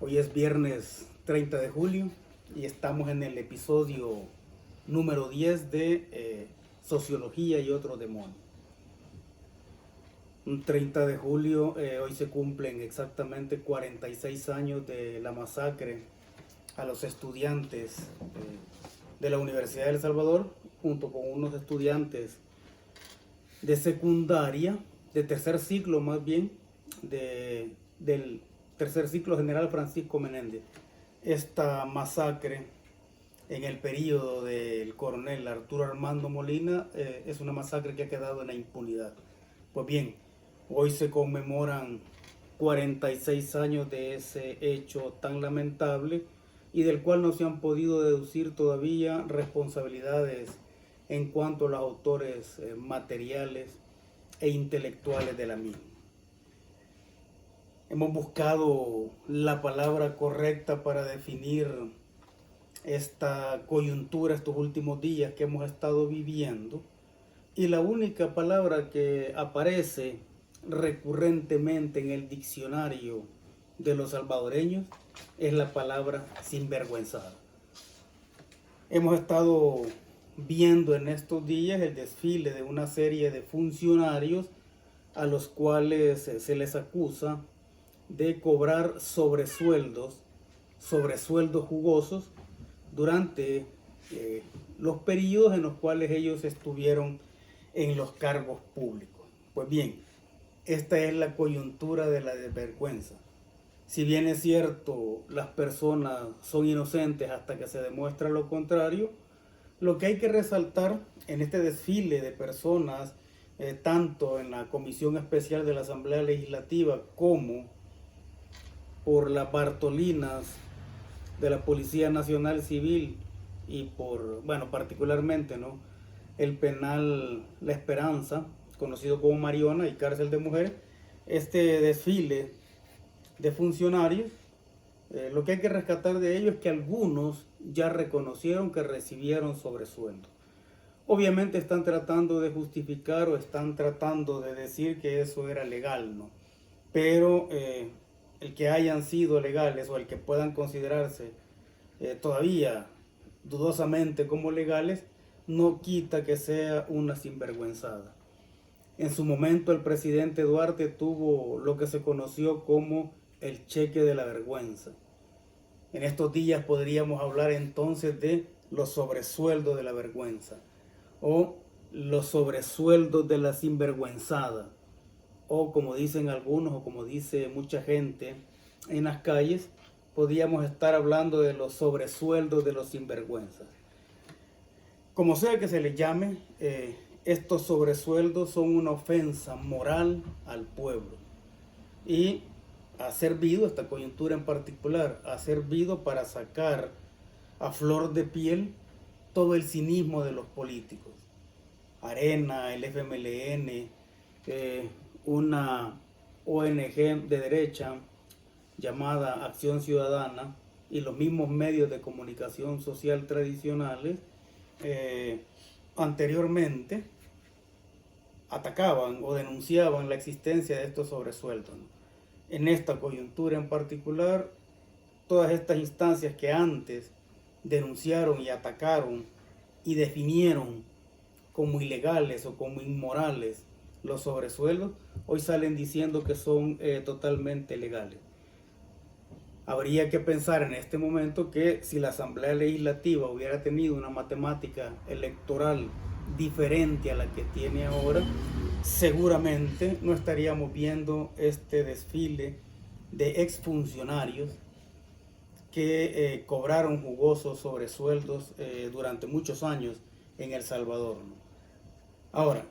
Hoy es viernes 30 de julio y estamos en el episodio número 10 de Sociología y otros demonios. Un 30 de julio, hoy se cumplen exactamente 46 años de la masacre a los estudiantes de la Universidad de El Salvador, junto con unos estudiantes de secundaria, de tercer ciclo más bien, del tercer ciclo general Francisco Menéndez. Esta masacre en el periodo del coronel Arturo Armando Molina es una masacre que ha quedado en la impunidad. Pues bien, hoy se conmemoran 46 años de ese hecho tan lamentable y del cual no se han podido deducir todavía responsabilidades en cuanto a los autores materiales e intelectuales de la misma. Hemos buscado la palabra correcta para definir esta coyuntura, estos últimos días que hemos estado viviendo, y la única palabra que aparece recurrentemente en el diccionario de los salvadoreños es la palabra sinvergüenzada. Hemos estado viendo en estos días el desfile de una serie de funcionarios a los cuales se les acusa de cobrar sobresueldos jugosos durante los periodos en los cuales ellos estuvieron en los cargos públicos. Pues bien, esta es la coyuntura de la desvergüenza. Si bien es cierto, las personas son inocentes hasta que se demuestra lo contrario, lo que hay que resaltar en este desfile de personas, tanto en la Comisión Especial de la Asamblea Legislativa como por las Bartolinas de la Policía Nacional Civil y por, particularmente, ¿no?, el penal La Esperanza, conocido como Mariona y Cárcel de Mujeres, este desfile de funcionarios, lo que hay que rescatar de ello es que algunos ya reconocieron que recibieron sobresueldo. Obviamente están tratando de justificar o están tratando de decir que eso era legal, ¿no? Pero el que hayan sido legales o el que puedan considerarse todavía dudosamente como legales, no quita que sea una sinvergüenzada. En su momento el presidente Duarte tuvo lo que se conoció como el cheque de la vergüenza. En estos días podríamos hablar entonces de los sobresueldos de la vergüenza o los sobresueldos de la sinvergüenzada, o como dicen algunos o como dice mucha gente en las calles, podríamos estar hablando de los sobresueldos de los sinvergüenzas. Como sea que se les llame, estos sobresueldos son una ofensa moral al pueblo y ha servido, esta coyuntura en particular, ha servido para sacar a flor de piel todo el cinismo de los políticos. Arena, el FMLN, una ONG de derecha llamada Acción Ciudadana y los mismos medios de comunicación social tradicionales anteriormente atacaban o denunciaban la existencia de estos sobresueldos, ¿no? En esta coyuntura en particular, todas estas instancias que antes denunciaron y atacaron y definieron como ilegales o como inmorales los sobresueldos, hoy salen diciendo que son totalmente legales. Habría que pensar en este momento que si la Asamblea Legislativa hubiera tenido una matemática electoral diferente a la que tiene ahora, seguramente no estaríamos viendo este desfile de exfuncionarios que cobraron jugosos sobresueldos durante muchos años en El Salvador, ¿no? Ahora,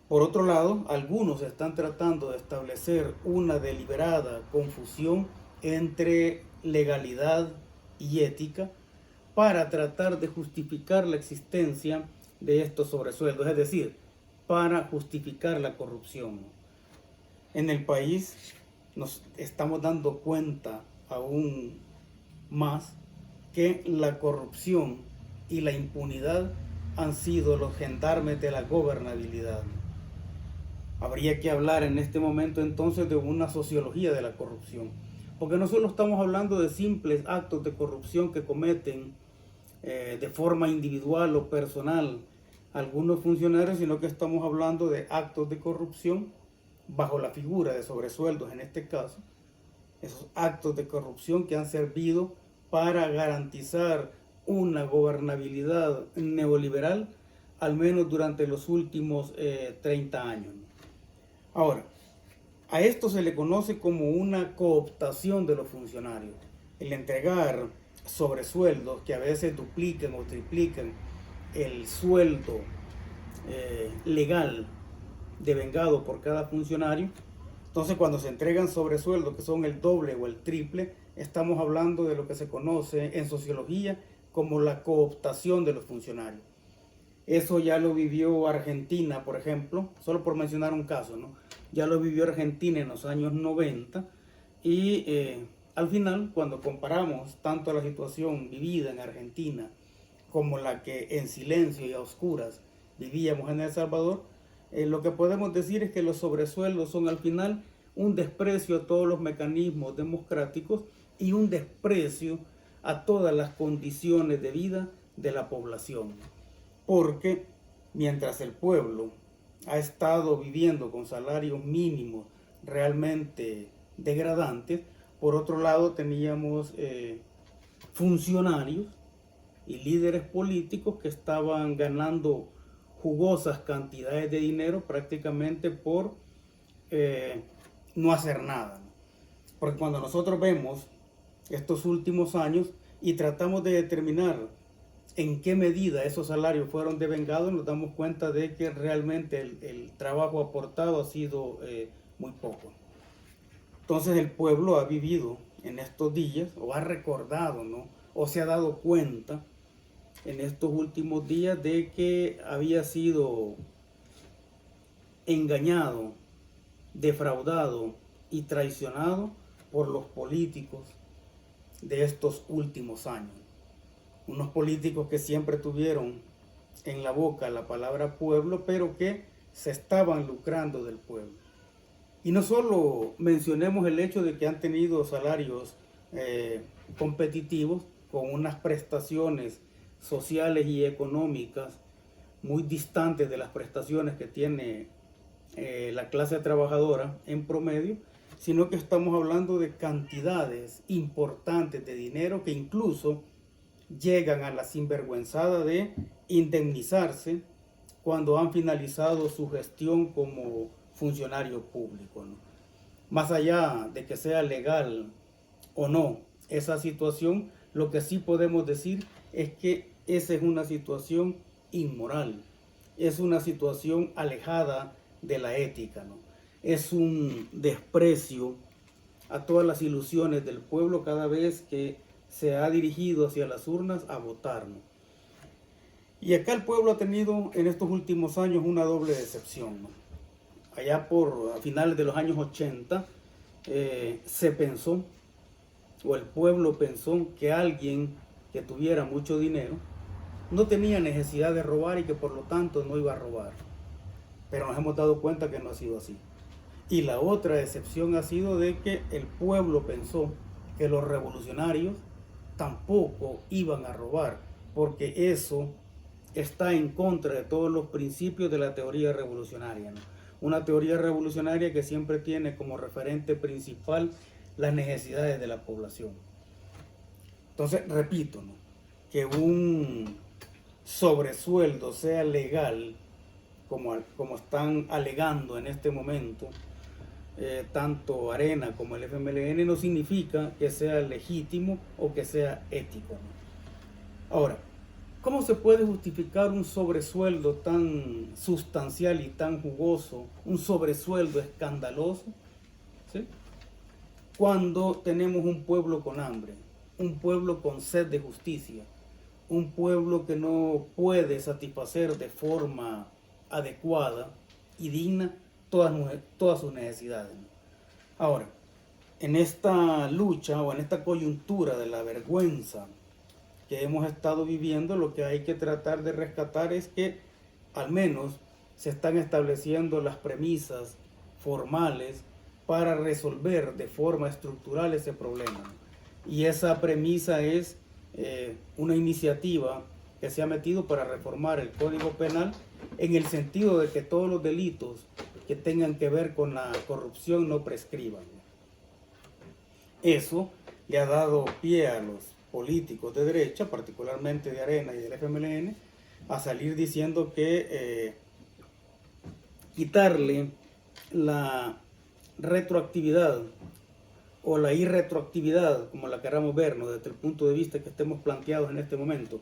por otro lado, algunos están tratando de establecer una deliberada confusión entre legalidad y ética para tratar de justificar la existencia de estos sobresueldos, es decir, para justificar la corrupción. En el país nos estamos dando cuenta aún más que la corrupción y la impunidad han sido los gendarmes de la gobernabilidad. Habría que hablar en este momento entonces de una sociología de la corrupción, porque no solo estamos hablando de simples actos de corrupción que cometen de forma individual o personal algunos funcionarios, sino que estamos hablando de actos de corrupción bajo la figura de sobresueldos en este caso, esos actos de corrupción que han servido para garantizar una gobernabilidad neoliberal, al menos durante los últimos 30 años. Ahora, a esto se le conoce como una cooptación de los funcionarios, el entregar sobresueldos que a veces duplican o triplican el sueldo legal devengado por cada funcionario. Entonces, cuando se entregan sobresueldos que son el doble o el triple, estamos hablando de lo que se conoce en sociología como la cooptación de los funcionarios. Eso ya lo vivió Argentina, por ejemplo, solo por mencionar un caso, ¿no? Ya lo vivió Argentina en los años 90 y al final, cuando comparamos tanto la situación vivida en Argentina como la que en silencio y a oscuras vivíamos en El Salvador, lo que podemos decir es que los sobresueldos son al final un desprecio a todos los mecanismos democráticos y un desprecio a todas las condiciones de vida de la población. Porque mientras el pueblo ha estado viviendo con salarios mínimos realmente degradantes, por otro lado teníamos funcionarios y líderes políticos que estaban ganando jugosas cantidades de dinero prácticamente por no hacer nada. Porque cuando nosotros vemos estos últimos años y tratamos de determinar en qué medida esos salarios fueron devengados, nos damos cuenta de que realmente el trabajo aportado ha sido muy poco. Entonces el pueblo ha vivido en estos días, o ha recordado, ¿no? O se ha dado cuenta en estos últimos días de que había sido engañado, defraudado y traicionado por los políticos de estos últimos años. Unos políticos que siempre tuvieron en la boca la palabra pueblo, pero que se estaban lucrando del pueblo. Y no solo mencionemos el hecho de que han tenido salarios competitivos con unas prestaciones sociales y económicas muy distantes de las prestaciones que tiene la clase trabajadora en promedio, sino que estamos hablando de cantidades importantes de dinero que incluso llegan a la sinvergüenzada de indemnizarse cuando han finalizado su gestión como funcionario público, ¿no? Más allá de que sea legal o no esa situación, lo que sí podemos decir es que esa es una situación inmoral, es una situación alejada de la ética, ¿no? Es un desprecio a todas las ilusiones del pueblo cada vez que se ha dirigido hacia las urnas a votar, ¿no? Y acá el pueblo ha tenido en estos últimos años una doble decepción, ¿no? Allá a finales de los años 80 se pensó, o el pueblo pensó, que alguien que tuviera mucho dinero no tenía necesidad de robar y que por lo tanto no iba a robar. Pero nos hemos dado cuenta que no ha sido así. Y la otra decepción ha sido de que el pueblo pensó que los revolucionarios tampoco iban a robar, porque eso está en contra de todos los principios de la teoría revolucionaria, ¿no? Una teoría revolucionaria que siempre tiene como referente principal las necesidades de la población. Entonces, repito, ¿no?, que un sobresueldo sea legal, como están alegando en este momento, tanto Arena como el FMLN, no significa que sea legítimo o que sea ético, ¿no? Ahora, ¿cómo se puede justificar un sobresueldo tan sustancial y tan jugoso, un sobresueldo escandaloso, ¿sí?, cuando tenemos un pueblo con hambre, un pueblo con sed de justicia, un pueblo que no puede satisfacer de forma adecuada y digna todas sus necesidades? Ahora, en esta lucha o en esta coyuntura de la vergüenza que hemos estado viviendo, lo que hay que tratar de rescatar es que al menos se están estableciendo las premisas formales para resolver de forma estructural ese problema. Y esa premisa es una iniciativa que se ha metido para reformar el Código Penal en el sentido de que todos los delitos que tengan que ver con la corrupción no prescriban. Eso le ha dado pie a los políticos de derecha, particularmente de Arena y del FMLN, a salir diciendo que quitarle la retroactividad o la irretroactividad, como la queramos ver, ¿no?, desde el punto de vista que estemos planteados en este momento,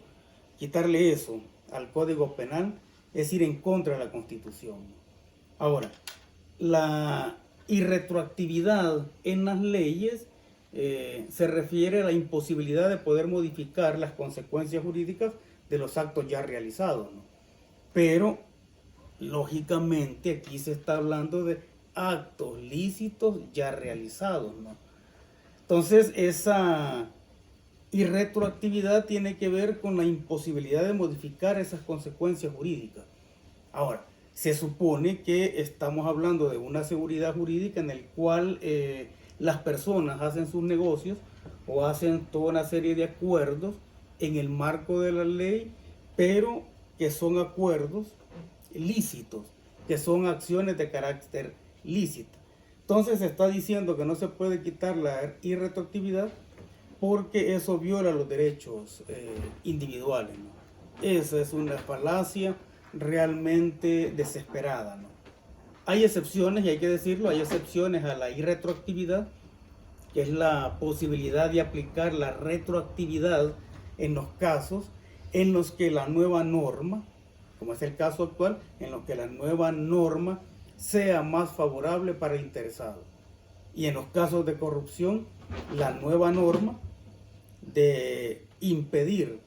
quitarle eso al Código Penal es ir en contra de la Constitución. Ahora, la irretroactividad en las leyes se refiere a la imposibilidad de poder modificar las consecuencias jurídicas de los actos ya realizados, ¿no? Pero, lógicamente, aquí se está hablando de actos lícitos ya realizados, ¿no? Entonces, esa irretroactividad tiene que ver con la imposibilidad de modificar esas consecuencias jurídicas. Ahora, se supone que estamos hablando de una seguridad jurídica en el cual las personas hacen sus negocios o hacen toda una serie de acuerdos en el marco de la ley, pero que son acuerdos lícitos, que son acciones de carácter lícito. Entonces se está diciendo que no se puede quitar la irretroactividad porque eso viola los derechos individuales, ¿no? Esa es una falacia realmente desesperada, ¿no? Hay excepciones, y hay que decirlo, hay excepciones a la irretroactividad, que es la posibilidad de aplicar la retroactividad en los casos en los que la nueva norma, como es el caso actual, en los que la nueva norma sea más favorable para el interesado. Y en los casos de corrupción, la nueva norma de impedir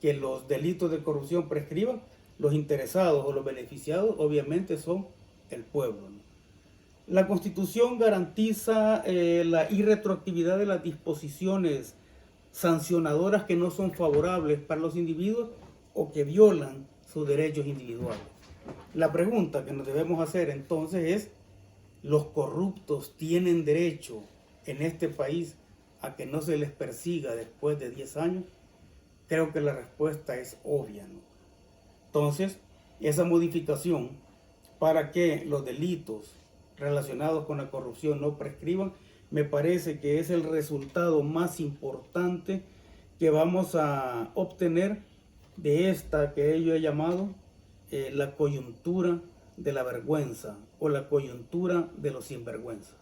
que los delitos de corrupción prescriban, los interesados o los beneficiados obviamente son el pueblo, ¿no? La Constitución garantiza la irretroactividad de las disposiciones sancionadoras que no son favorables para los individuos o que violan sus derechos individuales. La pregunta que nos debemos hacer entonces es, ¿los corruptos tienen derecho en este país a que no se les persiga después de 10 años? Creo que la respuesta es obvia, ¿no? Entonces, esa modificación para que los delitos relacionados con la corrupción no prescriban, me parece que es el resultado más importante que vamos a obtener de esta que yo he llamado la coyuntura de la vergüenza o la coyuntura de los sinvergüenzas.